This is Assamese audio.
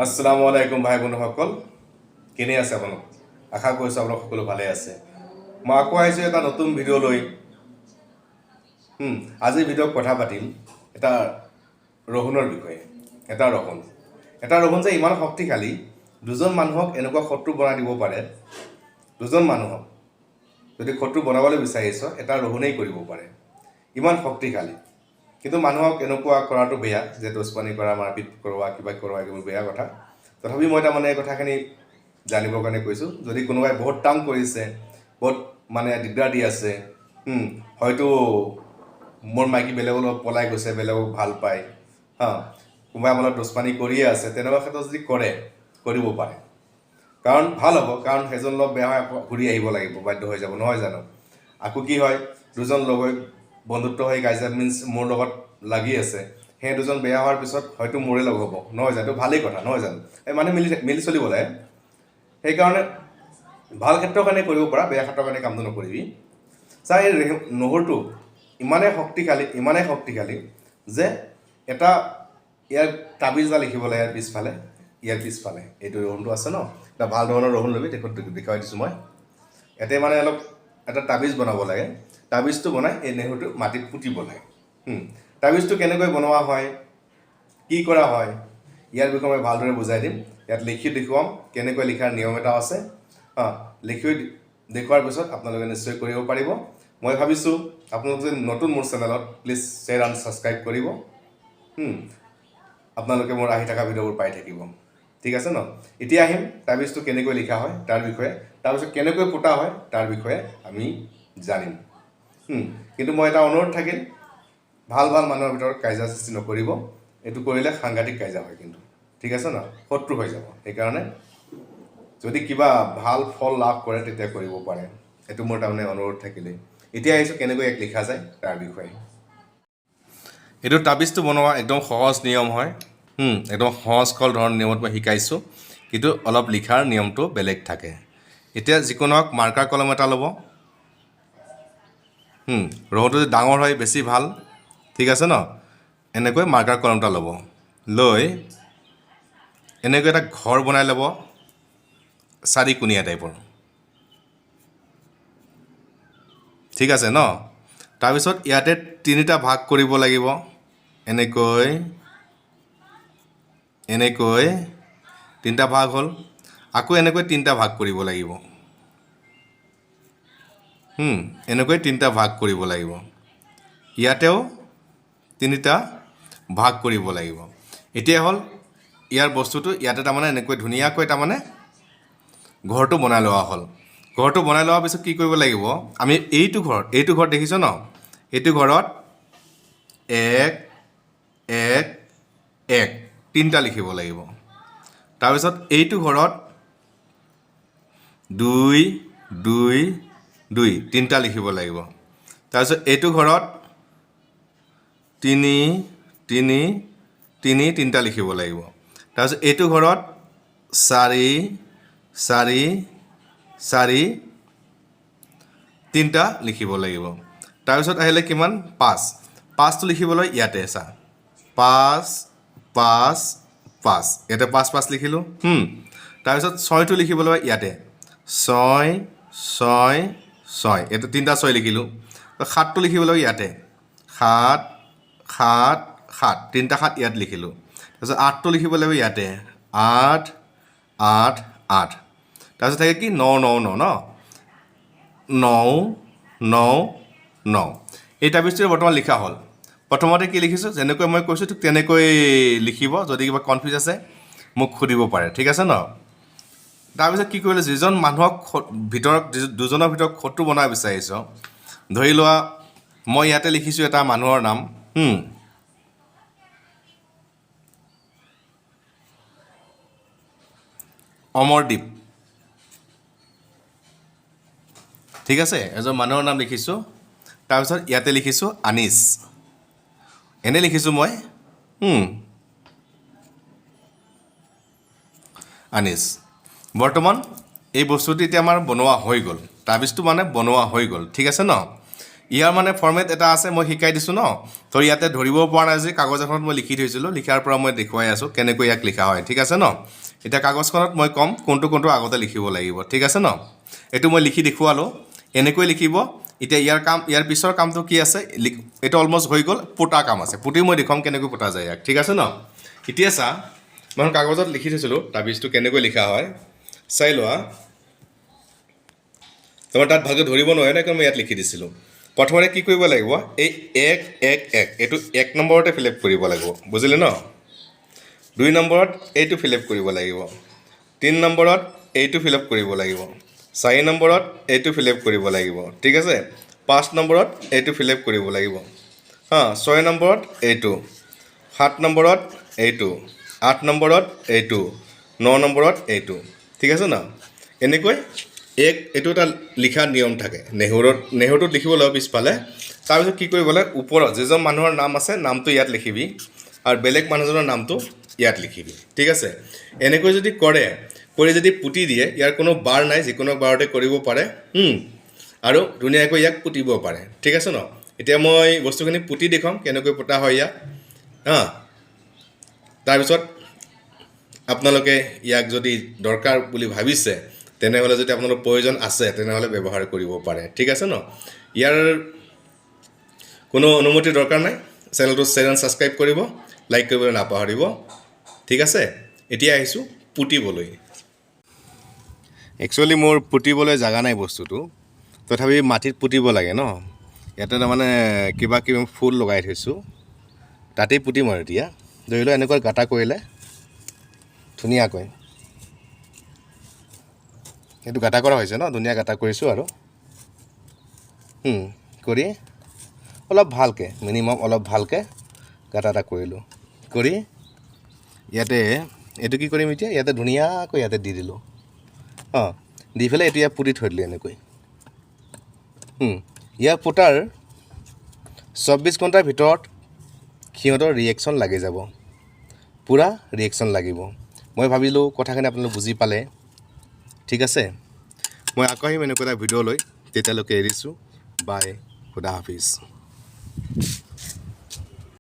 আসসালামু আলাইকুম ভাই বন্ধুসকল, কেনে আছে আপোনালোক? আশা কৰিছোঁ আপোনালোক সকলো ভালে আছে। মই আকৌ আহিছোঁ এটা নতুন ভিডিঅ' লৈ। আজিৰ ভিডিঅ'ত কথা পাতিম এটা ৰহুনৰ বিষয়ে। এটা ৰহুন যে ইমান শক্তিশালী, দুজন মানুহক এনেকুৱা শত্ৰু বনাই দিব পাৰে। দুজন মানুহক যদি শত্ৰু বনাবলৈ বিচাৰিছ, এটা ৰহুনেই কৰিব পাৰে, ইমান শক্তিশালী। কিন্তু মানুহক এনেকুৱা কৰাটো বেয়া, যে দুশ্মনী কৰা, মাৰপিট কৰোৱা, কিবা কৰোৱা, এইবোৰ বেয়া কথা। তথাপি মই তাৰমানে এই কথাখিনি জানিবৰ কাৰণে কৈছোঁ। যদি কোনোবাই বহুত টাং কৰিছে, বহুত দিগদাৰ দি আছে, হয়তো মোৰ মাইকী বেলেগৰ লগত পলাই গৈছে, বেলেগক ভাল পায়, কোনোবাই আমাৰ দুশ্মনী কৰিয়ে আছে, তেনেকুৱা ক্ষেত্ৰত যদি কৰিব পাৰে, কাৰণ ভাল হ'ব। কাৰণ সেইজন লগ বেয়া হয়, আকৌ ঘূৰি আহিব লাগিব, বাধ্য হৈ যাব, নহয় জানো? আকৌ কি হয়, দুজন লগৰ বন্ধুত্ব হৈ কাজিয়া মিন্স মোৰ লগত লাগি আছে, সেই দুজন বেয়া হোৱাৰ পিছত হয়তো মোৰে লগ হ'ব, নহয় জানো? ভালেই কথা, নহয় জানো? এই মানুহ মিলি চলিব লাগে। সেইকাৰণে ভাল ক্ষেত্ৰৰ কাৰণে কৰিব পৰা, বেয়া ক্ষেত্ৰৰ কাৰণে কামটো নকৰিবি। এই নহৰুটো ইমানেই শক্তিশালী যে এটা ইয়াৰ তাবিজ এটা লিখিব লাগে ইয়াৰ পিছফালে এইটো ৰহুনটো আছে ন, এটা ভাল ধৰণৰ ৰহুন ল'বি, দেখুৱাই দিছোঁ মই। ইয়াতে অলপ এটা তাবিজ বনাব লাগে। তাবিজটো বনাই এই নেহুৰটো মাটিত পুতিব লাগে। তাবিজটো কেনেকৈ বনোৱা হয়, কি কৰা হয়, ইয়াৰ বিষয়ে মই ভালদৰে বুজাই দিম। ইয়াত লিখি দেখুৱাম, কেনেকৈ লিখাৰ নিয়ম এটা আছে। লিখি দেখুৱাৰ পিছত আপোনালোকে নিশ্চয় কৰিব পাৰিব। মই ভাবিছোঁ আপোনালোক যদি নতুন মোৰ চেনেলত, প্লিজ শ্বেয়াৰ এণ্ড ছাবস্ক্ৰাইব কৰিব। আপোনালোকে মোৰ আহি থকা ভিডিঅ'বোৰ পাই থাকিব, ঠিক আছে ন? এতিয়া আহিম তাবিজটো কেনেকৈ লিখা হয় তাৰ বিষয়ে, তাৰপিছত কেনেকৈ ফুটা হয় তাৰ বিষয়ে আমি জানিম। কিন্তু মই এটা অনুৰোধ থাকিল, ভাল মানুহৰ ভিতৰত কাজিয়া সৃষ্টি নকৰিব। এইটো কৰিলে সাংঘাতিক কাজিয়া হয় কিন্তু, ঠিক আছে ন? শত্ৰু হৈ যাব। সেইকাৰণে যদি কিবা ভাল ফল লাভ কৰে তেতিয়া কৰিব পাৰে, এইটো মোৰ তাৰমানে অনুৰোধ থাকিলে। এতিয়া আহিছোঁ কেনেকৈ এক লিখা যায় তাৰ বিষয়ে। এইটো তাবিজটো বনোৱা একদম সহজ নিয়ম হয়। একদম সহজ ধৰণৰ নিয়মত মই শিকাইছোঁ, কিন্তু অলপ লিখাৰ নিয়মটো বেলেগ থাকে। এতিয়া যিকোনো মাৰ্কাৰ কলম এটা ল'ব। ৰহুনটো যদি ডাঙৰ হয় বেছি ভাল, ঠিক আছে ন? এনেকৈ মাৰ্কাৰ কলম এটা ল'ব, লৈ এনেকৈ এটা ঘৰ বনাই ল'ব, চাৰিকোণীয়া টাইপৰ, ঠিক আছে ন? তাৰপিছত ইয়াতে তিনিটা ভাগ কৰিব লাগিব। এনেকৈ তিনিটা ভাগ হ'ল। আকৌ এনেকৈ তিনিটা ভাগ কৰিব লাগিব। এনেকৈ তিনিটা ভাগ কৰিব লাগিব। ইয়াতেও তিনিটা ভাগ কৰিব লাগিব। এতিয়া হ'ল ইয়াৰ বস্তুটো ইয়াতে তাৰমানে এনেকৈ ধুনীয়াকৈ তাৰমানে ঘৰটো বনাই লোৱা হ'ল। ঘৰটো বনাই লোৱাৰ পিছত কি কৰিব লাগিব, আমি এইটো ঘৰ দেখিছ ন? এইটো ঘৰত 1 1 1 তিনিটা লিখিব লাগিব। তাৰপিছত এইটো ঘৰত 2 2 2 তিনিটা লিখিব লাগিব। তাৰপিছত এইটো ঘৰত 3 3 3 তিনিটা লিখিব লাগিব। তাৰপিছত এইটো ঘৰত 4 4 4 তিনিটা লিখিব লাগিব। তাৰপিছত আহিলে কিমান? 5টো লিখিবলৈ ইয়াতে চা, 5 5 5 ইয়াতে 5 5 লিখিলোঁ। তাৰপিছত 6টো লিখিবলৈ ইয়াতে 6 6 6 এইটো তিনিটা 6 লিখিলোঁ। 7টো লিখিবলৈ ইয়াতে 7 7 7 তিনিটা 7 ইয়াত লিখিলোঁ। তাৰপিছত 8টো লিখিব লাগিব ইয়াতে 8 8 8। তাৰপিছত থাকে কি 9 9 9 ন, 9 9 9। এই তাবিজটোৱে বৰ্তমান লিখা হ'ল। প্ৰথমতে কি লিখিছোঁ, যেনেকৈ মই কৈছোঁ ঠিক তেনেকৈ লিখিব। যদি কিবা কনফিউজ আছে মোক সুধিব পাৰে, ঠিক আছে ন? তাৰপিছত কি কৰিলে, যিজন মানুহক দুজনৰ ভিতৰত শত্ৰু বনাব বিচাৰিছ, ধৰি লোৱা মই ইয়াতে লিখিছোঁ এটা মানুহৰ নাম, অমৰদ্বীপ, ঠিক আছে? এজন মানুহৰ নাম লিখিছোঁ। তাৰপিছত ইয়াতে লিখিছোঁ আনিছ, এনে লিখিছোঁ মই আনিছ। বৰ্তমান এই বস্তুটো এতিয়া আমাৰ বনোৱা হৈ গ'ল, তাবিজটো বনোৱা হৈ গ'ল, ঠিক আছে ন? ইয়াৰ মানে ফৰ্মেট এটা আছে মই শিকাই দিছোঁ ন তো ইয়াতে ধৰিব পৰা নাই যে কাগজ এখনত মই লিখি থৈছিলোঁ লিখাৰ পৰা মই দেখুৱাই আছোঁ কেনেকৈ ইয়াক লিখা হয় ঠিক আছে ন এতিয়া কাগজখনত মই ক'ম কোনটো আগতে লিখিব লাগিব ঠিক আছে ন এইটো মই লিখি দেখুৱালোঁ এনেকৈ লিখিব এতিয়া ইয়াৰ পিছৰ কামটো কি আছে এইটো অলমষ্ট হৈ গ'ল পোটা কাম আছে পুতি মই দেখুৱাম কেনেকৈ পোতা যায় ইয়াক ঠিক আছে ন এতিয়া চা মই কাগজত লিখি থৈছিলোঁ তাবিজটো কেনেকৈ লিখা হয় চাই লোৱা তোমাৰ তাত ভালকৈ ধৰিব নোৱাৰে ন মই ইয়াত লিখি দিছিলোঁ প্ৰথমতে কি কৰিব লাগিব এই 1 এইটো 1 নম্বৰতে ফিল আপ কৰিব লাগিব বুজিলে ন 2 নম্বৰত এইটো ফিল আপ কৰিব লাগিব 3 নম্বৰত এইটো ফিল আপ কৰিব লাগিব 4 নম্বৰত এইটো ফিল আপ কৰিব লাগিব ঠিক আছে 5 নম্বৰত এইটো ফিল আপ কৰিব লাগিব 6 নম্বৰত এইটো 7 নম্বৰত এইটো 8 নম্বৰত এইটো 9 নম্বৰত এইটো ঠিক আছে ন এনেকৈ এইটো এটা লিখা নিয়ম থাকে নেহৰুটোত লিখিব লাগিব পিছফালে তাৰপিছত কি কৰিব লাগে ওপৰত যিজন মানুহৰ নাম আছে নামটো ইয়াত লিখিবি আৰু বেলেগ মানুহজনৰ নামটো ইয়াত লিখিবি ঠিক আছে এনেকৈ যদি কৰি যদি পুতি দিয়ে ইয়াৰ কোনো বাৰ নাই যিকোনো বাৰতে কৰিব পাৰে আৰু ধুনীয়াকৈ ইয়াক পুতিব পাৰে ঠিক আছে ন এতিয়া মই বস্তুখিনি পুতি দেখুৱাম কেনেকৈ পুতা হয় ইয়াক তাৰপিছত আপোনালোকে ইয়াক যদি দৰকাৰ বুলি ভাবিছে তেনেহ'লে যদি আপোনালোকৰ প্ৰয়োজন আছে তেনেহ'লে ব্যৱহাৰ কৰিব পাৰে ঠিক আছে ন ইয়াৰ কোনো অনুমতি দৰকাৰ নাই চেনেল ছাবস্ক্ৰাইব কৰিব লাইক কৰিবলৈ নাপাহৰিব ঠিক আছে এতিয়া আহিছোঁ পুতিবলৈ একচুৱেলি মোৰ পুতিবলৈ জাগা নাই বস্তুটো তথাপি মাটিত পুতিব লাগে ন ইয়াতে তাৰমানে কিবা ফুল লগাই থৈছোঁ তাতেই পুতিম আৰু এতিয়া ধৰি লওক এনেকৈ গাঁটা কৰিলে ধুনীয়াকৈ এইটো গাঁটা কৰা হৈছে ন ধুনীয়া গাঁটা কৰিছোঁ আৰু কৰি অলপ ভালকৈ মিনিমাম অলপ ভালকৈ গাঁটা এটা কৰিলোঁ কৰি ইয়াতে এইটো কি কৰিম এতিয়া ইয়াতে ধুনীয়াকৈ ইয়াতে দি দিলোঁ দি পেলাই এতিয়া পুতি থৈ দিলোঁ এনেকৈ ইয়াৰ পুতাৰ 24 ঘণ্টাৰ ভিতৰত সিহঁতৰ ৰিয়েকশ্যন লাগি যাব পূৰা ৰিয়েকশ্যন লাগিব মই ভাবিলোঁ কথাখিনি আপোনালোকে বুজি পালে ঠিক আছে মই আকৌ আহিম এনেকুৱা এটা ভিডিঅ' লৈ তেতিয়ালৈকে এৰিছোঁ বাই খুদা হাফিজ